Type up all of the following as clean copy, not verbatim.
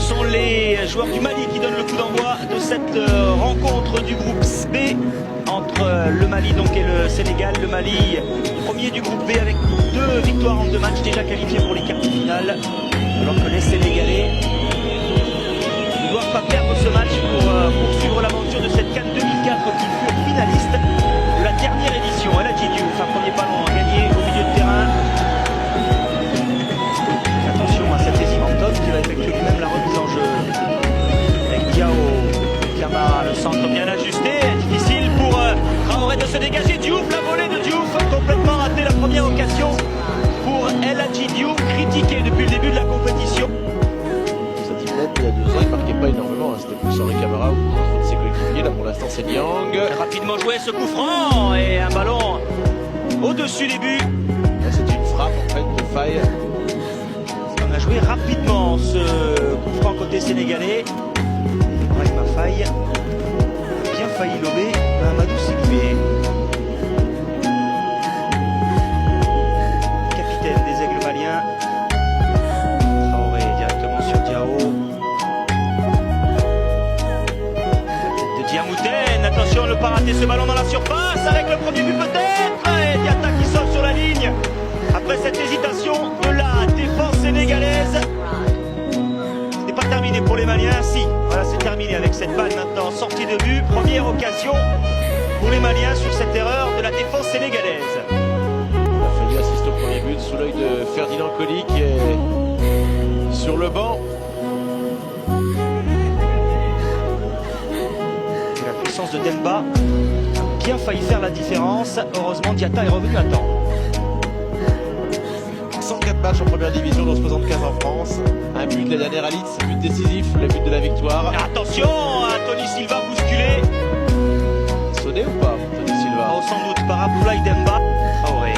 sont les joueurs du Mali qui donnent le coup d'envoi de cette rencontre du groupe B entre le Mali donc et le Sénégal. Le Mali premier du groupe B avec 2 victoires en 2 matchs, déjà qualifiés pour les quarts de finale, alors que les Sénégalais ne doivent pas perdre ce match pour poursuivre l'aventure de cette CAN 2004 qui fut finaliste de la dernière édition. El Hadji Diouf, un premier ballon gagné au milieu de terrain. Attention à cet Esimanton qui va effectuer lui-même la remise en jeu. Avec Diao, Camara, le centre bien ajusté, difficile pour Traoré de se dégager. Diouf, la volée de Diouf, complètement raté la première occasion pour El Hadji Diouf, critiqué depuis le début de la compétition. Il y a 2 ans, il ne marquait pas énormément, c'était plus Henri Camara ou contre de ses coéquipiers. Là pour l'instant c'est Niang. Rapidement joué ce coup franc et un ballon au-dessus des buts. C'est une frappe en fait de Faye. On a joué rapidement ce coup franc côté sénégalais. Ibrahima Faye a bien failli lober Amadou Sidibé. Capitaine des Aigles maliens. Traoré directement sur Diao. Diamouten, attention ne pas rater ce ballon dans la surface avec le premier but peut-être, et Diatta qui sort sur la ligne après cette hésitation de la défense sénégalaise. Ce n'est pas terminé pour les Maliens, si, voilà c'est terminé avec cette balle maintenant, sortie de but, première occasion pour les Maliens sur cette erreur de la défense sénégalaise. Faye assiste au premier but sous l'œil de Ferdinand Coly qui est sur le banc. De Demba a bien failli faire la différence. Heureusement Diatta est revenu à temps. 104 matchs en première division dans 75 en France. Un but de la dernière Alix, but décisif, le but de la victoire. Attention à Tony Silva bousculé. Sonné ou pas Tony Silva? Oh, sans doute par Abdoulaye Demba. Traoré.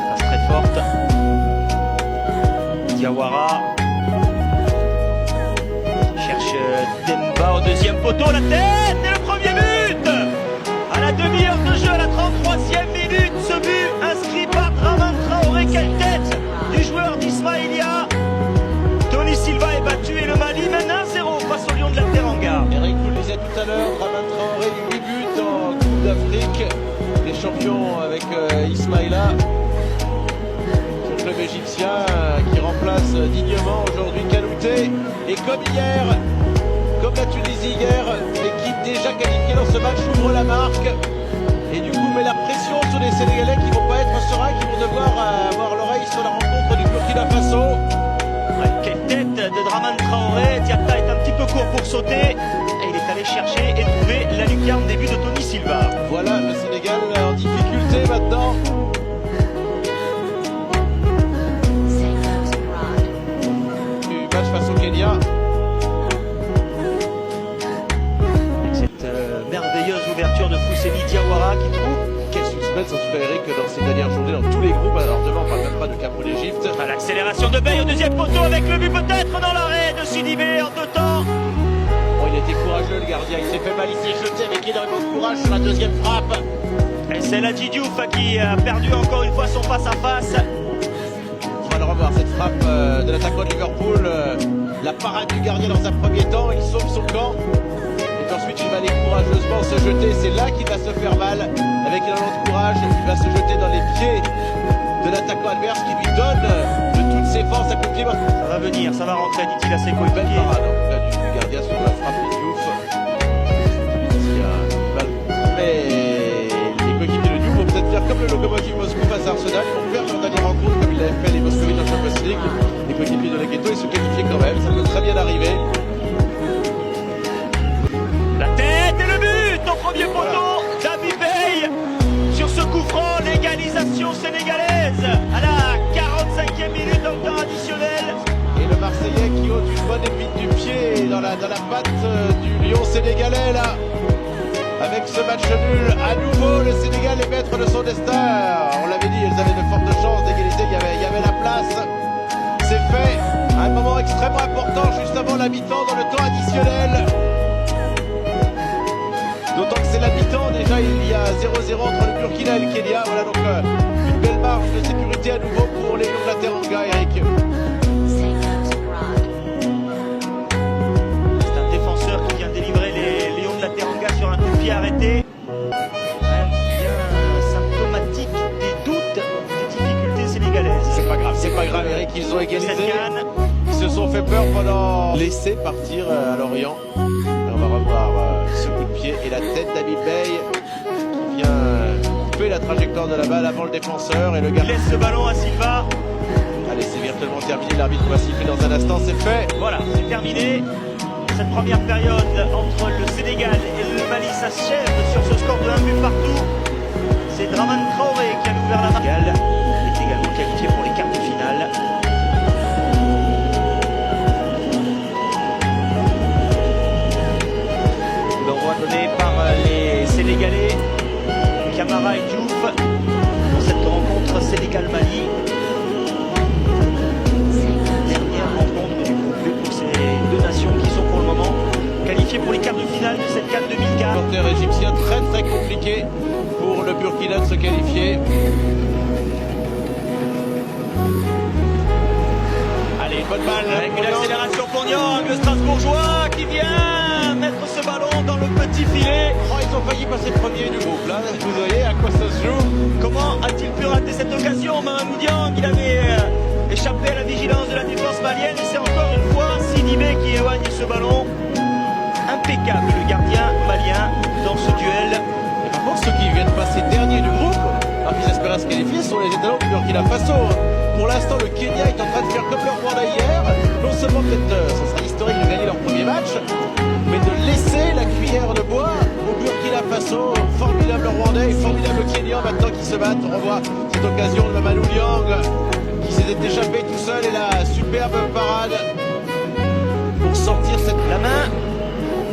Passe très forte. Diawara cherche Demba au deuxième poteau, la tête et le premier but à la demi-heure de jeu, à la 33e minute. Ce but inscrit par Draman Traoré. Quelle tête du joueur d'Ismaïlia. Tony Silva est battu et le Mali mène 1-0 face au Lion de la Teranga. Eric vous le disait tout à l'heure, Draman Traoré 8 buts en Coupe d'Afrique des champions avec Ismaïla. Son club égyptien qui remplace dignement aujourd'hui Kanouté. Et comme hier, comme la Tunisie hier, l'équipe déjà qualifiée dans ce match ouvre la marque et du coup met la pression sur les Sénégalais qui vont pas être sereins, qui vont devoir avoir l'oreille sur la rencontre du Burkina Faso. Ouais, quelle tête de Draman Traoré. Diatta est un petit peu court pour sauter et il est allé chercher et trouver la lucarne des buts de Tony Silva. Voilà le Sénégal en difficulté maintenant. Du match face au Kenya. Merveilleuse ouverture de Fousseni Diawara qui trouve. Quel suspense en tout cas Eric dans ces dernières journées dans tous les groupes. Alors demain on parle même pas de Cameroun Égypte. À l'accélération de Bey au deuxième poteau avec le but peut-être dans l'arrêt de Sidibé en 2 temps. Bon, il était courageux le gardien, il s'est fait mal, il s'est jeté avec énormément de courage sur la deuxième frappe. Et c'est El Hadji Diouf qui a perdu encore une fois son face-à-face. On va le revoir cette frappe de l'attaquant de Liverpool. La parade du gardien dans un premier temps, il sauve son camp. Et ensuite il va aller courageusement se jeter, c'est là qu'il va se faire mal. Avec énormément de courage, il va se jeter dans les pieds de l'attaquant adverse qui lui donne de toutes ses forces à coup de pied. Ça va venir, ça va rentrer, dit-il à ses Belle coéquipiers. parade en tout cas du gardien sur la frappe de Diouf. Mais les coéquipiers de Diouf vont peut-être faire comme le Lokomotiv Moscou face à Arsenal. Ils vont faire leur dernière rencontre comme il avait fait les Moscovites en Champions League. Les coéquipiers de la Ghetto, ils se qualifient quand même, ça peut très bien arriver. La tête et le but au premier poteau. David Bey sur ce coup franc, l'égalisation sénégalaise à la 45e minute en temps additionnel. Et le Marseillais qui ôte une bonne épine du pied dans la patte du Lion sénégalais là. Avec ce match nul, à nouveau le Sénégal est maître de son destin. On l'avait dit, ils avaient de fortes chances d'égaliser, il y avait la place. C'est fait, un moment extrêmement important juste avant la mi-temps dans le temps additionnel. D'autant que c'est la mi-temps, déjà il y a 0-0 entre le Burkina et le Kenya. Voilà donc une belle marge de sécurité à nouveau pour les Lions de la Teranga, Eric. qu'ils ont égalisé. Cette canne. Ils se sont fait peur pendant laisser partir à Lorient. Et on va revoir ce coup de pied et la tête d'Habib Bey qui vient couper la trajectoire de la balle avant le défenseur et le gars. Il laisse le ballon à Silva. Allez, c'est virtuellement terminé. L'arbitre va siffler dans un instant. C'est fait. Voilà, c'est terminé. Cette première période entre le Sénégal et le Mali s'achève sur ce score de 1 but partout. C'est Dramane Traoré qui a ouvert la marque. Il est également qualifié pour les quarts de finale. L'envoi donné par les Sénégalais, Camara et Diouf, pour cette rencontre Sénégal-Mali. Dernière rencontre du groupe B pour ces deux nations qui sont pour le moment qualifiées pour les quarts de finale de cette CAN 2004. Supporter égyptien très compliqué pour le Burkina de se qualifier. Allez, bonne balle avec une accélération pour Niang, le Strasbourgeois qui vient mettre ce ballon dans le petit filet. Oh, ils ont failli passer premier du groupe là. Vous voyez à quoi ça se joue. Comment a-t-il pu rater cette occasion? Mamadou Niang, il avait échappé à la vigilance de la défense malienne et c'est encore une fois Sidibé qui éloigne ce ballon. Impeccable le gardien malien dans ce duel. Et par contre, ceux qui viennent passer dernier du groupe, alors qu'ils espéraient se qualifier, sont les étalons du Burkina Faso. Pour l'instant, le Kenya est en train de faire comme le Rwanda hier. Non seulement peut-être, ça sera historique de gagner leur premier match, mais de laisser la cuillère de bois au Burkina Faso. Formidable Rwandais et formidable Kenya maintenant qui se battent. On revoit cette occasion de Mamadou Niang qui s'était échappé tout seul et la superbe parade pour sortir cette... La main,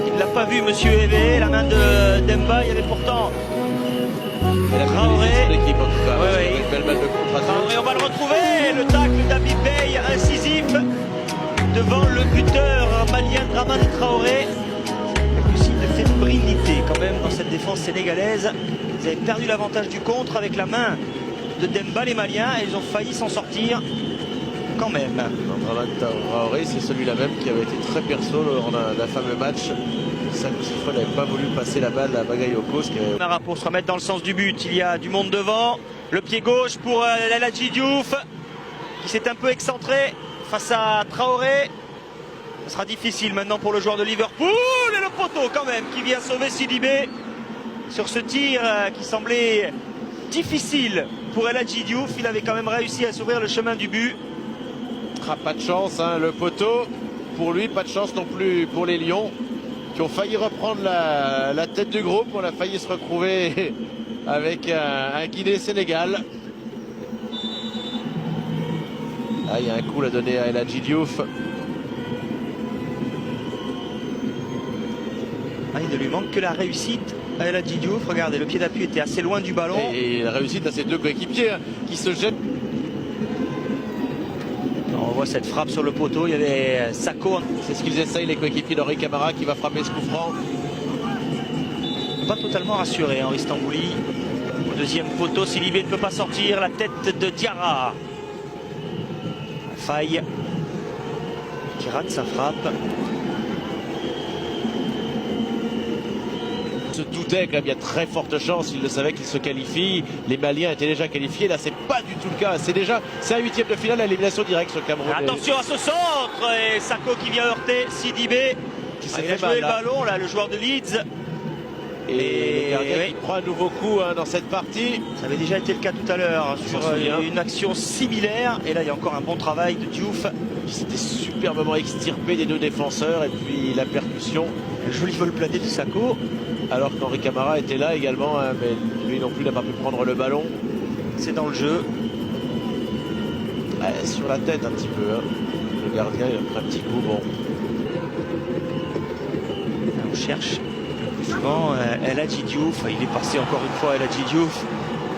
il ne l'a pas vu monsieur Eve, la main de Demba, il y avait pourtant Traoré. L'équipe en tout cas, Ouais, une belle balle de contre. Traoré, on va le retrouver, le tacle d'Habib Bey incisif devant le buteur malien Dramane Traoré. Avec le signe de fébrilité quand même dans cette défense sénégalaise. Ils avaient perdu l'avantage du contre avec la main de Demba les Maliens et ils ont failli s'en sortir quand même. Dramane Traoré, c'est celui-là même qui avait été très perso lors d'un fameux match. 5 ou 6 fois, il n'avait pas voulu passer la balle à Bagayoko. Mara pour se remettre dans le sens du but. Il y a du monde devant. Le pied gauche pour El Hadji Diouf qui s'est un peu excentré face à Traoré. Ce sera difficile maintenant pour le joueur de Liverpool. Et le poteau quand même qui vient sauver Sidibé sur ce tir qui semblait difficile pour El Hadji Diouf. Il avait quand même réussi à s'ouvrir le chemin du but. Ah, pas de chance, hein, le poteau. Pour lui, pas de chance non plus pour les Lions qui ont failli reprendre la tête du groupe. On a failli se retrouver avec un Guinée-Sénégal. Ah, il y a un coup à donner à El Hadji Diouf. Ah, il ne lui manque que la réussite à El Hadji Diouf. Regardez, le pied d'appui était assez loin du ballon. Et la réussite à ses deux coéquipiers hein, qui se jettent. On voit cette frappe sur le poteau. Il y avait Sako. C'est ce qu'ils essayent, les coéquipiers d'Henri Camara qui va frapper ce coup franc. Pas totalement rassuré, Henri Stambouli. Au deuxième poteau, Sidibé ne peut pas sortir. La tête de Diarra. Faille qui rate sa frappe. Se doutait quand même, il y a très forte chance, il le savait qu'il se qualifie. Les Maliens étaient déjà qualifiés, là c'est pas du tout le cas. C'est un huitième de finale à élimination directe sur Cameroun. Attention à ce centre et Sako qui vient heurter Sidibé. Qui s'est il a fait joué mal, le ballon là, le joueur de Leeds. Et le gardien qui prend un nouveau coup hein, dans cette partie. Ça avait déjà été le cas tout à l'heure sur une action similaire. Et là il y a encore un bon travail de Diouf. Qui s'était superbement extirpé des deux défenseurs et puis la percussion. Un joli vol plané de Sako. Alors qu'Henri Camara était là également, hein, mais lui non plus n'a pas pu prendre le ballon. C'est dans le jeu. Sur la tête un petit peu. Hein. Le gardien il a pris un petit coup. Bon. On cherche plus souvent El Hadji Diouf. Il est passé encore une fois El Hadji Diouf.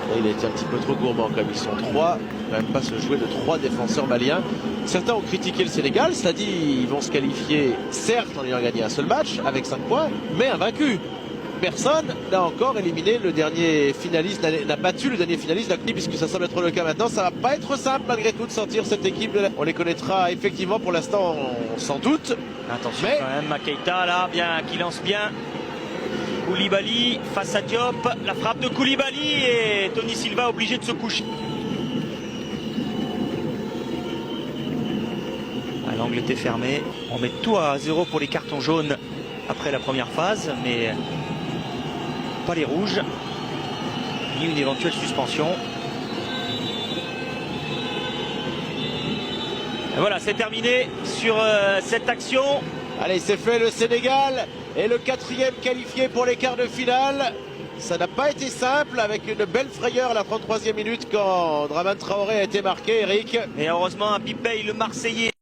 Là, il a été un petit peu trop gourmand comme ils sont trois. Il ne va même pas se jouer de 3 défenseurs maliens. Certains ont critiqué le Sénégal, cela dit, ils vont se qualifier certes en ayant gagné un seul match avec 5 points, mais invaincus. Personne n'a encore éliminé le dernier finaliste, n'a battu le dernier finaliste de la CNI, puisque ça semble être le cas maintenant. Ça va pas être simple malgré tout de sortir cette équipe. On les connaîtra effectivement pour l'instant sans doute. Attention quand même, Makeita là, bien, qui lance bien. Koulibaly face à Diop, la frappe de Koulibaly et Tony Silva obligé de se coucher. L'angle était fermé. On met tout à 0 pour les cartons jaunes après la première phase, mais pas les rouges, ni une éventuelle suspension. Et voilà, c'est terminé sur cette action. Allez, c'est fait, le Sénégal est le 4e qualifié pour les quarts de finale. Ça n'a pas été simple, avec une belle frayeur à la 33e minute quand Dramane Traoré a été marqué, Eric. Et heureusement, Habib Beye, le Marseillais,